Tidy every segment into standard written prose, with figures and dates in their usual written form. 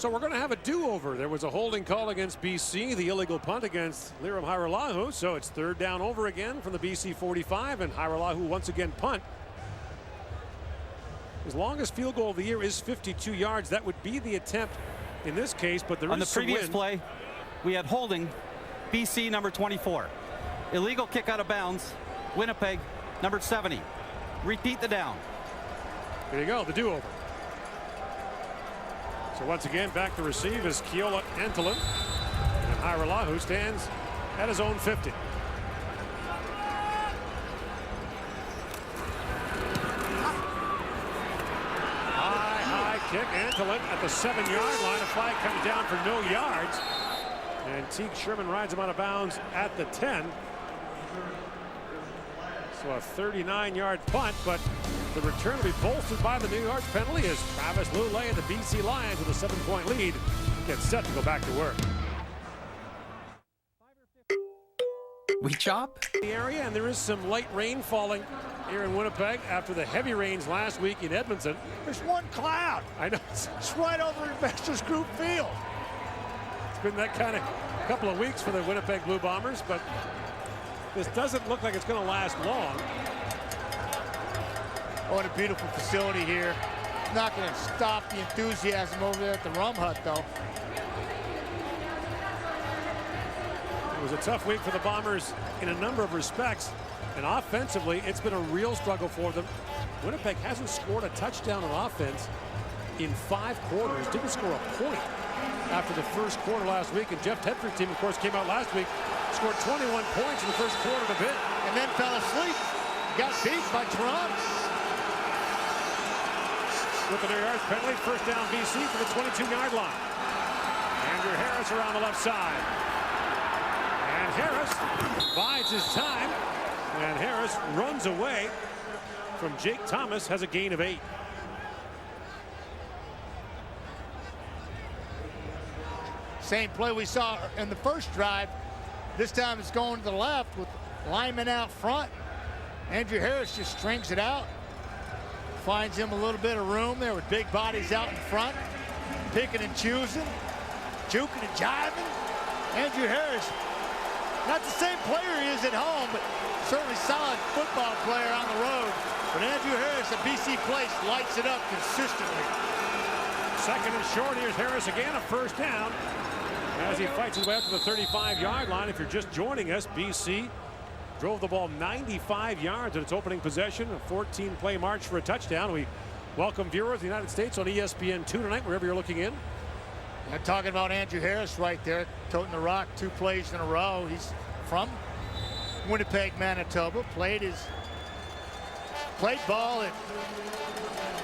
So we're going to have a do-over. There was a holding call against BC, the illegal punt against Liram Hajrullahu. So it's third down over again from the BC 45, and Hajrullahu once again punt. His longest field goal of the year is 52 yards. That would be the attempt in this case, but there on is the previous play, we had holding BC number 24. Illegal kick out of bounds, Winnipeg number 70. Repeat the down. There you go, the do-over. So once again, back to receive is Keola Antolin. And Hajrullahu stands at his own 50. High kick. Antolin at the 7-yard line. A flag comes down for no yards. And Teague Sherman rides him out of bounds at the 10. So a 39-yard punt, but the return will be bolstered by the New York penalty as Travis Lulay and the BC Lions with a 7-point lead get set to go back to work. We chop The area, and there is some light rain falling here in Winnipeg after the heavy rains last week in Edmonton. There's one cloud. I know. It's right over Investors Group Field. It's been that kind of couple of weeks for the Winnipeg Blue Bombers, but this doesn't look like it's going to last long. What a beautiful facility here. Not going to stop the enthusiasm over there at the Rum Hut, though. It was a tough week for the Bombers in a number of respects, and offensively, it's been a real struggle for them. Winnipeg hasn't scored a touchdown on offense in 5 quarters, didn't score a point after the first quarter last week, and Jeff Tedford's team, of course, came out last week, scored 21 points in the first quarter of the bid. And then fell asleep. Got beat by Toronto. With the New York penalty, first down BC for the 22-yard line. Andrew Harris around the left side. And Harris bides his time. And Harris runs away from Jake Thomas, has a gain of 8. Same play we saw in the first drive. This time it's going to the left with linemen out front. Andrew Harris just strings it out. Finds him a little bit of room there with big bodies out in front. Picking and choosing. Juking and jiving. Andrew Harris, not the same player he is at home, but certainly solid football player on the road. But Andrew Harris at BC Place lights it up consistently. Second and short, here's Harris again, a first down. As he fights his way up to the 35-yard line. If you're just joining us, BC drove the ball 95 yards in its opening possession, a 14-play march for a touchdown. We welcome viewers in the United States on ESPN2 tonight, wherever you're looking in. I'm talking about Andrew Harris right there, toting the rock 2 plays in a row. He's from Winnipeg, Manitoba. Played ball at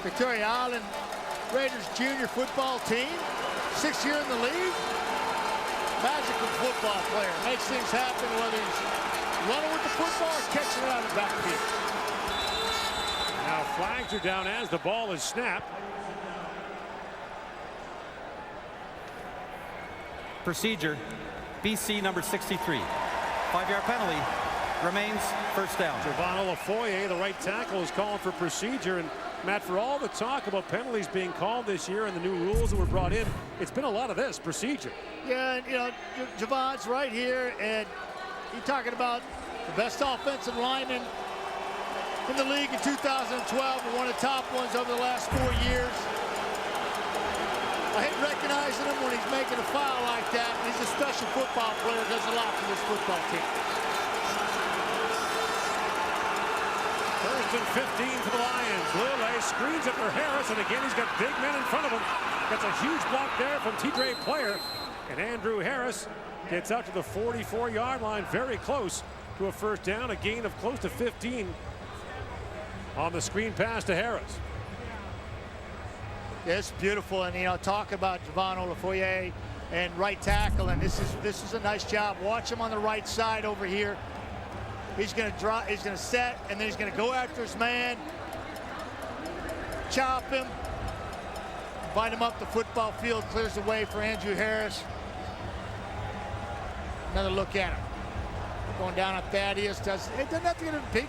Victoria Island Raiders junior football team. 6th year in the league. Magical football player. Makes things happen whether he's running with the football or catching it out of the backfield. Now flags are down as the ball is snapped. Procedure, BC number 63. 5-yard penalty, remains first down. Giovanni Lafoye, the right tackle, is calling for procedure. And Matt, for all the talk about penalties being called this year and the new rules that were brought in, it's been a lot of this, procedure. Yeah, and, you know, Javon's right here, and you're talking about the best offensive lineman in the league in 2012, and one of the top ones over the last 4 years. I hate recognizing him when he's making a foul like that. He's a special football player, does a lot for this football team. First and 15 for the Lions. Lulay screens it for Harris, and again he's got big men in front of him. Gets a huge block there from TJ Player, and Andrew Harris gets out to the 44-yard line, very close to a first down, a gain of close to 15 on the screen pass to Harris. Yeah, it's beautiful, and you know, talk about Javon Olafoye and right tackle, and this is a nice job. Watch him on the right side over here. He's going to drop, he's going to set, and then he's going to go after his man, chop him, invite him up the football field, clears the way for Andrew Harris. Another look at him. Going down on Thaddeus. It doesn't have to get a big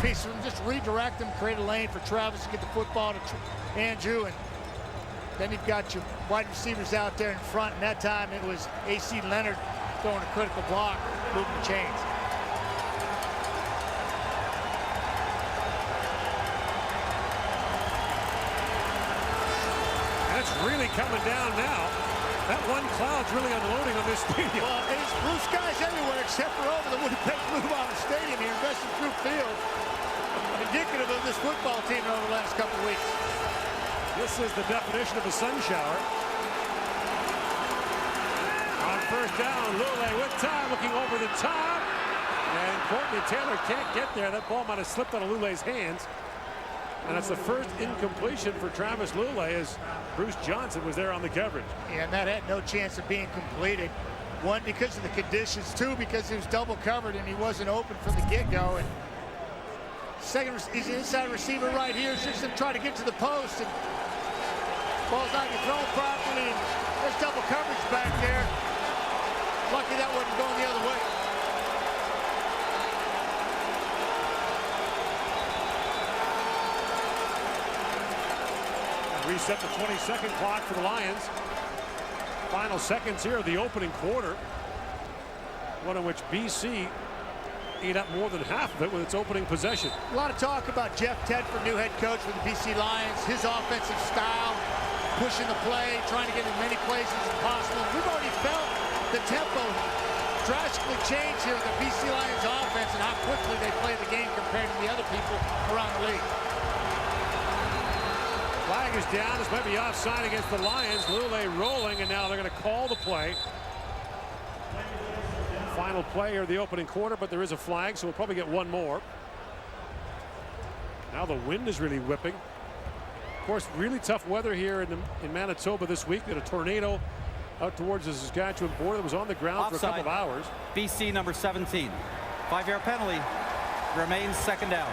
piece of him. Just redirect him, create a lane for Travis to get the football to Andrew, and Then you've got your wide receivers out there in front, and that time it was A.C. Leonard throwing a critical block, moving the chains. And it's really coming down now. That one cloud's really unloading on this stadium. Well, it's blue skies everywhere except for over the Winnipeg Blue Bomber Stadium here, Invested Group Field. Indicative of this football team over the last couple of weeks. This is the definition of a sun shower. On first down, Lule with time, looking over the top. And Courtney Taylor can't get there. That ball might have slipped out of Lule's hands. And that's the first incompletion for Travis Lule as Bruce Johnson was there on the coverage. Yeah, and that had no chance of being completed. One, because of the conditions. Two, because he was double covered and he wasn't open from the get-go. And second, he's an inside receiver right here. He's just going to try to get to the post. And ball's not getting thrown properly. And there's double coverage back there. Lucky that wasn't going the other way. Reset the 20-second clock for the Lions. Final seconds here of the opening quarter. One in which BC ate up more than half of it with its opening possession. A lot of talk about Jeff Tedford, new head coach for the BC Lions, his offensive style, pushing the play, trying to get as many plays as possible. We've already felt the tempo drastically change here with the BC Lions offense and how quickly they play the game compared to the other people around the league. Flag is down. This might be offside against the Lions. Lule rolling, and now they're going to call the play. Final play here of the opening quarter, but there is a flag, so we'll probably get one more. Now the wind is really whipping. Of course, really tough weather here in Manitoba this week. We had a tornado out towards the Saskatchewan border that was on the ground Offside. for a couple of hours. BC number 17. 5-yard penalty. Remains second down.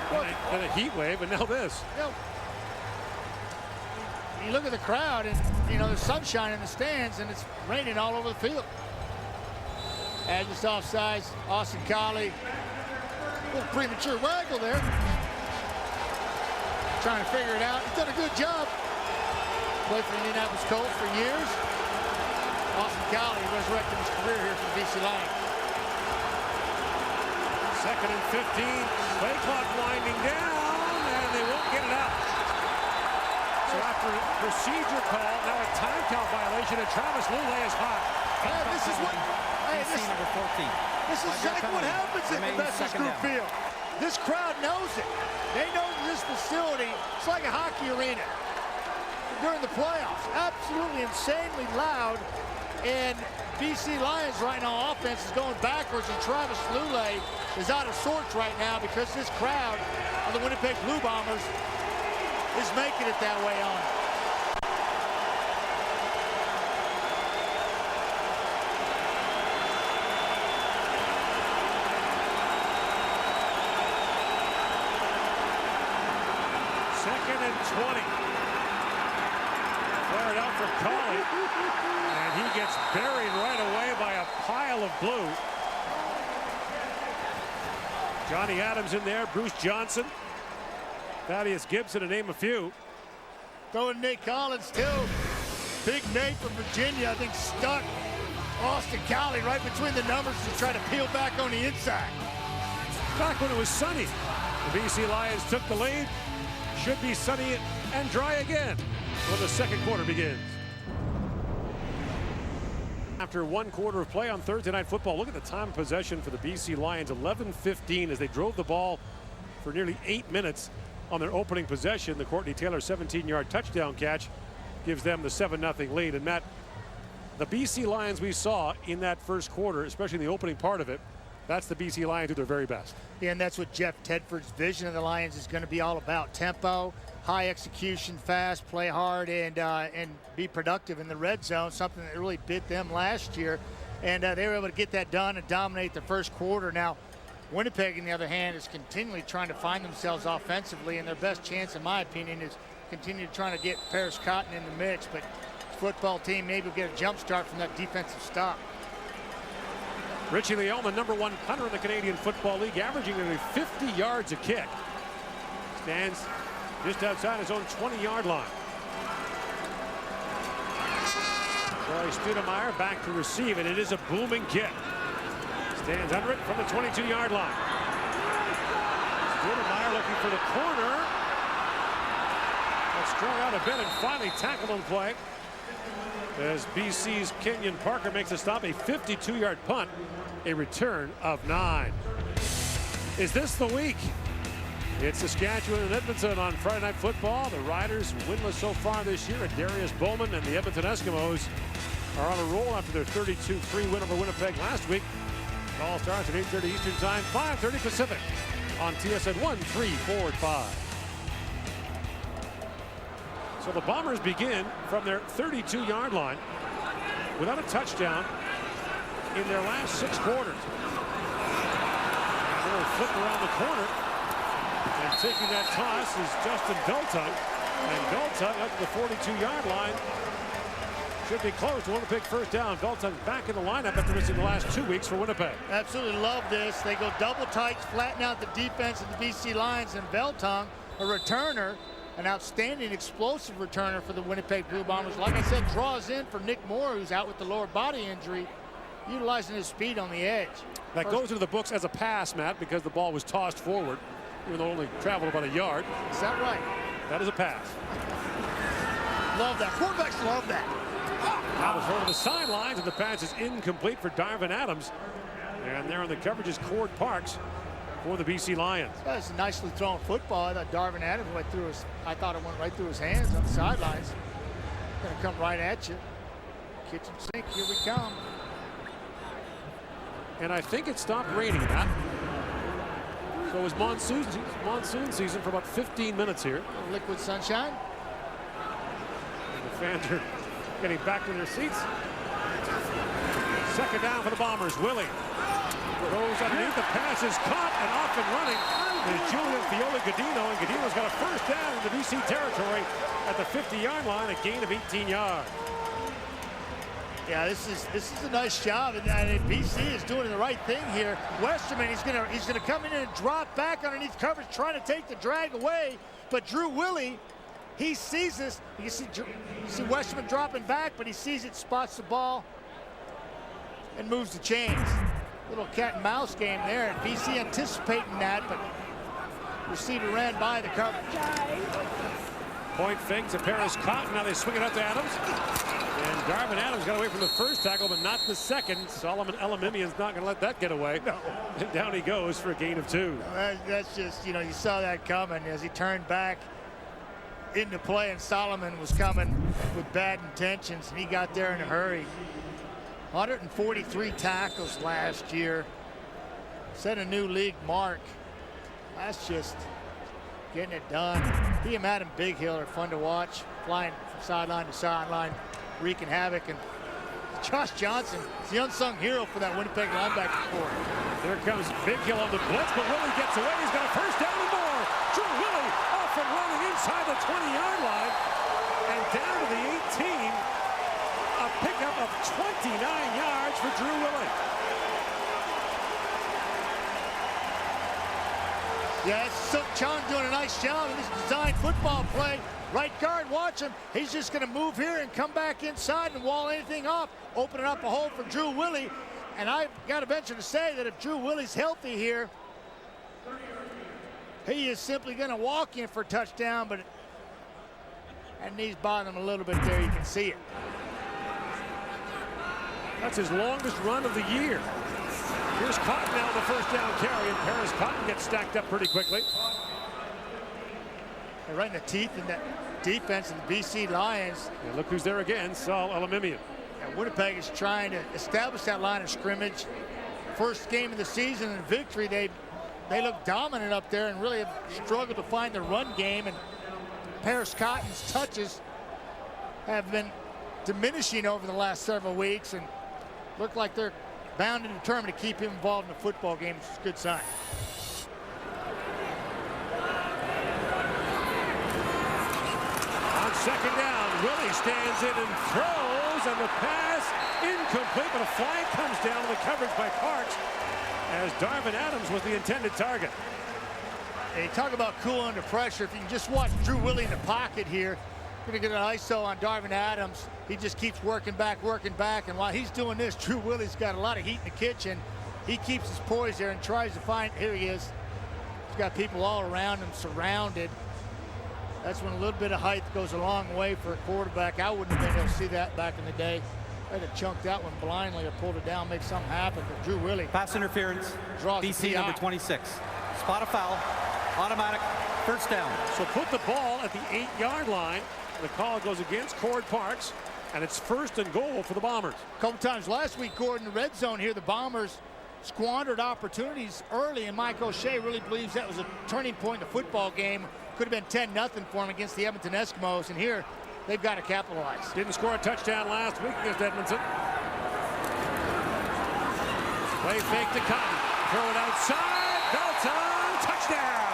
And a heat wave, and now this. You look at the crowd, and you know there's sunshine in the stands, and it's raining all over the field. Agnes offsides, Austin Collie, a little premature waggle there. Trying to figure it out. He's done a good job. Played for the Indianapolis Colts for years. Austin Collie resurrected his career here for the BC Lions. Second and 15. Play clock winding down, and they won't get it out. So after a procedure call, now a time count violation, and Travis Lule is hot. Hey, this is what. Hey, number 14. This is exactly what happens in the Investors Group Field. This crowd knows it. They know this facility. It's like a hockey arena during the playoffs. Absolutely insanely loud. And BC Lions right now offense is going backwards, and Travis Lule is out of sorts right now because this crowd of the Winnipeg Blue Bombers is making it that way on. Second and 20. Flared out for Collie, and he gets buried right away by a pile of blue. Johnny Adams in there, Bruce Johnson, Thaddeus Gibson, to name a few. Throwing Nate Collins too. Big Nate from Virginia, I think, stuck Austin Collie right between the numbers to try to peel back on the inside. Back when it was sunny, the BC Lions took the lead. Should be sunny and dry again when the second quarter begins. After one quarter of play on Thursday Night Football, look at the time of possession for the BC Lions, 11:15, as they drove the ball for nearly 8 minutes on their opening possession. The Courtney Taylor 17-yard touchdown catch gives them the 7-0 lead. And Matt, the BC Lions we saw in that first quarter, especially in the opening part of it, that's the BC Lions at their very best. Yeah, and that's what Jeff Tedford's vision of the Lions is going to be all about. Tempo, high execution, fast, play hard, and be productive in the red zone, something that really bit them last year. And they were able to get that done and dominate the first quarter. Now, Winnipeg, on the other hand, is continually trying to find themselves offensively, and their best chance, in my opinion, is continue trying to get Paris Cotton in the mix. But the football team maybe will get a jump start from that defensive stop. Richie Leon, the #1 punter in the Canadian Football League, averaging nearly 50 yards a kick. Stands just outside his own 20-yard line. Troy Studemeyer back to receive, and it is a booming kick. Stands under it from the 22-yard line. Studemeyer looking for the corner. Got strung out a bit and finally tackled on play. As BC's Kenyon Parker makes a stop, a 52-yard punt, a return of 9. Is this the week? It's Saskatchewan and Edmonton on Friday Night Football. The Riders winless so far this year, and Darius Bowman and the Edmonton Eskimos are on a roll after their 32-3 win over Winnipeg last week. It all starts at 8:30 Eastern Time, 5:30 Pacific on TSN 1345. So the Bombers begin from their 32-yard line without a touchdown in their last 6 quarters. They'll flip around the corner, and taking that toss is Justin Beltung. And Beltung up to the 42-yard line. Should be close to Winnipeg first down. Beltung back in the lineup after missing the last 2 weeks for Winnipeg. Absolutely love this. They go double tights, flatten out the defense of the BC Lions, and Beltung, a returner, an outstanding explosive returner for the Winnipeg Blue Bombers. Like I said, draws in for Nick Moore, who's out with the lower body injury, utilizing his speed on the edge. That goes into the books as a pass, Matt, because the ball was tossed forward, even though it only traveled about a yard. Is that right? That is a pass. Love that. Quarterbacks love that. That was over the sidelines, and the pass is incomplete for Darvin Adams. And there on the coverage is Cord Parks for the BC Lions. That's a nicely thrown football. I thought Darvin Adams went through his, I thought it went right through his hands on the sidelines. Gonna come right at you. Kitchen sink, here we come. And I think it stopped raining, Matt. So it was monsoon season for about 15 minutes here. Liquid sunshine. And the fans are getting back to their seats. Second down for the Bombers. Willie goes underneath. The pass is caught and off and running. There's Julian Fioli-Gadino, and Gadino's got a first down in the BC territory at the 50-yard line, a gain of 18 yards. Yeah, this is a nice job, and BC is doing the right thing here. Westerman, he's gonna come in and drop back underneath coverage, trying to take the drag away. But Drew Willie, he sees this. You see Westerman dropping back, but he sees it, spots the ball, and moves the chains. Little cat and mouse game there, and BC anticipating that, but receiver ran by the coverage. Point fake to Paris Cotton. Now they swing it up to Adams. And Darvin Adams got away from the first tackle, but not the second. Solomon Elamimian's not going to let that get away. No. And down he goes for a gain of 2. That's just, you know, you saw that coming as he turned back into play, and Solomon was coming with bad intentions, and he got there in a hurry. 143 tackles last year. Set a new league mark. That's just getting it done. He and Adam Bighill are fun to watch, flying from sideline to sideline, wreaking havoc. And Josh Johnson is the unsung hero for that Winnipeg linebacker corps. There comes Bighill on the blitz, but Willie gets away. He's got a first down and more. Drew Willie off and running inside the 20-yard line and down to the 18. A pickup of 29 yards for Drew Willie. Yeah, Suk Chun doing a nice job in this design football play. Right guard, watch him. He's just going to move here and come back inside and wall anything up, opening up a hole for Drew Willie. And I've got to venture to say that if Drew Willie's healthy here, he is simply going to walk in for a touchdown, but that knee's bothering him a little bit there. You can see it. That's his longest run of the year. Here's Cotton now, the first down carry, and Paris Cotton gets stacked up pretty quickly. They're right in the teeth in that defense of the BC Lions. And look who's there again, Saul Elamimian. And Winnipeg is trying to establish that line of scrimmage. First game of the season in victory, they look dominant up there and really have struggled to find the run game. And Paris Cotton's touches have been diminishing over the last several weeks, and look like they're bound and determined to keep him involved in the football game, which is a good sign. On second down, Willie stands in and throws, and the pass incomplete, but a flag comes down to the coverage by Parks as Darvin Adams was the intended target. And you talk about cool under pressure. If you can just watch Drew Willie in the pocket here, Gonna get an ISO on Darvin Adams. He just keeps working back. And while he's doing this, Drew Willie's got a lot of heat in the kitchen. He keeps his poise there and tries to find, here he is. He's got people all around him, surrounded. That's when a little bit of height goes a long way for a quarterback. I wouldn't have been able to see that back in the day. I'd have chunked that one blindly or pulled it down, make something happen. But Drew Willie. Pass interference, Draws BC number 26. Spot a foul, automatic, first down. So put the ball at the 8-yard line. The call goes against Cord Parks, and it's 1st and goal for the Bombers. A couple times last week, Gordon, the red zone here, the Bombers squandered opportunities early, and Mike O'Shea really believes that was a turning point in the football game. Could have been 10-0 for him against the Edmonton Eskimos, and here they've got to capitalize. Didn't score a touchdown last week against Edmonton. Play fake to Cotton. Throw it outside. Belton, touchdown.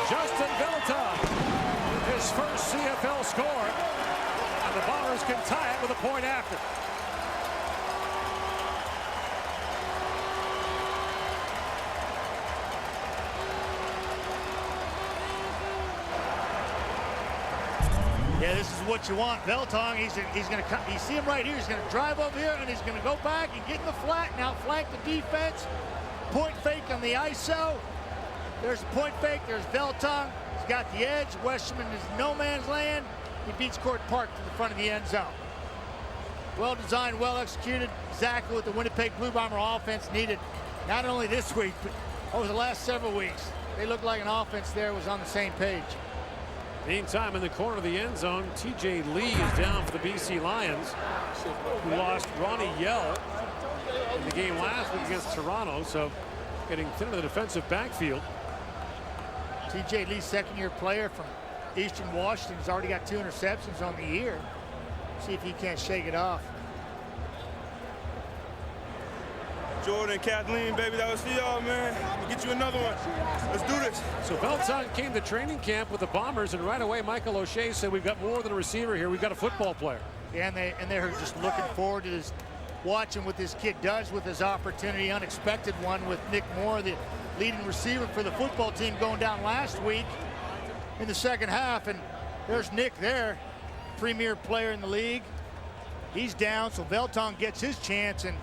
Justin Belton with his first CFL score, and the Bombers can tie it with a point after. Yeah, this is what you want. Belton, he's going to come. You see him right here. He's going to drive over here, and he's going to go back and get in the flat. Now flank the defense. Point fake on the ISO. There's a point fake. There's Belton. He's got the edge. Westerman is no man's land. He beats Cord Park to the front of the end zone. Well designed, well executed. Exactly what the Winnipeg Blue Bomber offense needed. Not only this week, but over the last several weeks. They looked like an offense there was on the same page. Meantime, in the corner of the end zone, TJ Lee is down for the BC Lions, who lost Ronnie Yell in the game last week against Toronto, so getting thin in the defensive backfield. TJ Lee, second-year player from Eastern Washington, has already got 2 interceptions on the year. See if he can't shake it off. Jordan, Kathleen, baby, that was for y'all, man. We'll get you another one. Let's do this. So Belton came to training camp with the Bombers, and right away Michael O'Shea said, we've got more than a receiver here. We've got a football player. Yeah, and they're just looking forward to this, watching what this kid does with his opportunity. Unexpected one with Nick Moore, the leading receiver for the football team, going down last week in the second half. And there's Nick there, premier player in the league. He's down, so Belton gets his chance, and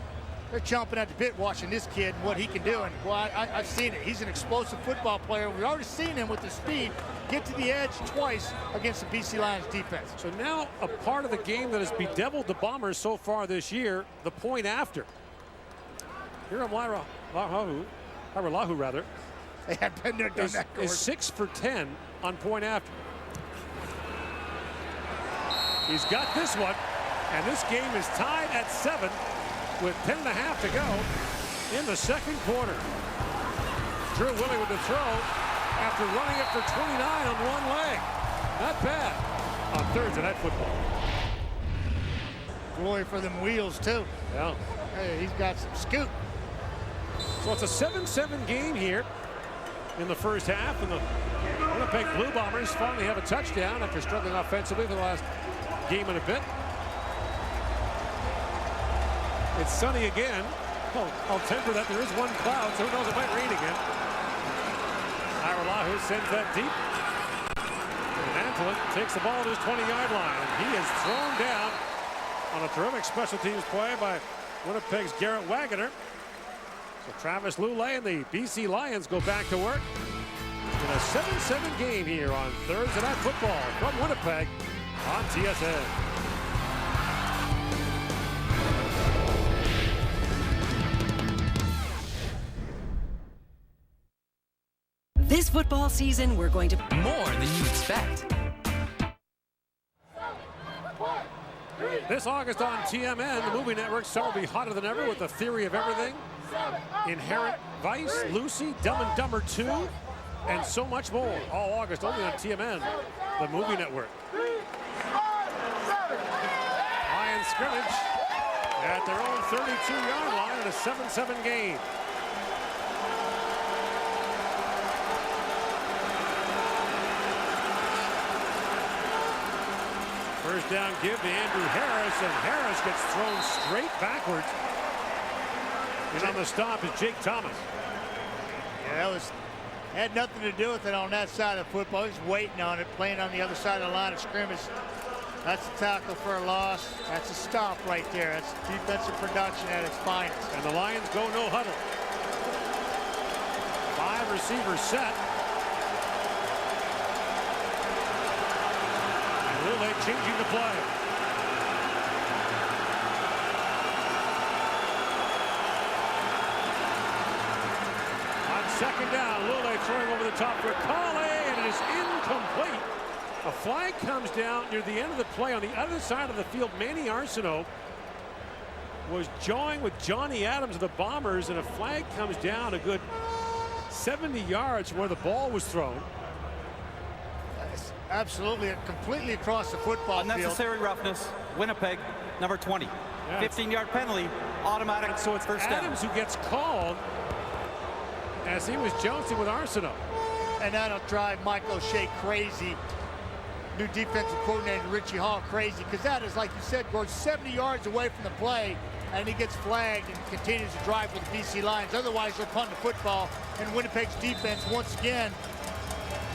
they're chomping at the bit watching this kid and what he can do. And well, I've seen it. He's an explosive football player. We've already seen him with the speed get to the edge twice against the BC Lions defense. So now a part of the game that has bedeviled the Bombers so far this year, the point after. Here Lahu, rather, They have been there, done that. Is 6 for 10 on point after. He's got this one, and this game is tied at 7 with 10.5 to go in the second quarter. Drew Willie with the throw after running it for 29 on one leg. Not bad on Thursday Night Football. Glory for them wheels, too. Yeah. Hey, he's got some scoop. So it's a 7-7 game here in the first half, and the Winnipeg Blue Bombers finally have a touchdown after struggling offensively for the last game and a bit. It's sunny again. Oh, I'll temper that. There is one cloud, so who knows, it might rain again. Ira Lahu sends that deep. And Antolin takes the ball to his 20-yard line. And he is thrown down on a terrific special teams play by Winnipeg's Garrett Wagoner. So Travis Lulay and the BC Lions go back to work in a 7-7 game here on Thursday Night Football from Winnipeg on TSN. This football season, we're going to More than you expect. This August on TMN, the movie network star will be hotter than ever with The Theory of Everything, Inherent Vice, Lucy, Dumb and Dumber 2, and so much more. All August only on TMN, the movie network. Lions scrimmage at their own 32-yard line in a 7-7 game. First down give to Andrew Harris, and Harris gets thrown straight backwards. And on the stop is Jake Thomas. Yeah, that was Had nothing to do with it on that side of the football. He's waiting on it, playing on the other side of the line of scrimmage. That's a tackle for a loss. That's a stop right there. That's defensive production at its finest. And the Lions go no huddle. 5 receivers set. And Lule changing the play. On second down, Lule throwing over the top for Kale, and it is incomplete. A flag comes down near the end of the play on the other side of the field. Manny Arsenault was jawing with Johnny Adams of the Bombers, and a flag comes down a good 70 yards from where the ball was thrown. That's absolutely completely across the football Unnecessary field. roughness. Winnipeg, number 20. Yeah, 15-yard penalty, automatic. And so it's first Adams down. who gets called as he was jousting with Arsenault. And that'll drive Mike O'Shea crazy. New defensive coordinator Richie Hall crazy, because that is, like you said, Gordon, 70 yards away from the play, and he gets flagged and continues to drive with the BC Lions. Otherwise, they'll punt the football, and Winnipeg's defense, once again,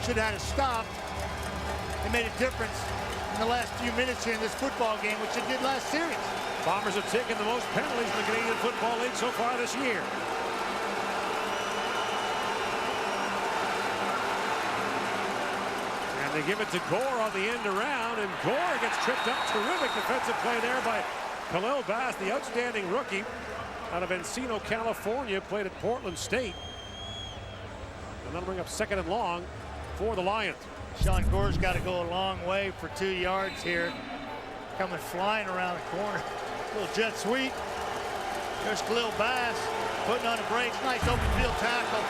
should have had a stop. It made a difference in the last few minutes here in this football game, which it did last series. Bombers have taken the most penalties in the Canadian Football League so far this year. And they give it to Gore on the end around, and Gore gets tripped up. Terrific defensive play there by Khalil Bass, the outstanding rookie out of Encino, California, played at Portland State. And that'll bring up second and long for the Lions. Sean Gore's got to go a long way for 2 yards here. Coming flying around the corner. Little jet sweep. There's Khalil Bass putting on the brakes. Nice open field tackle.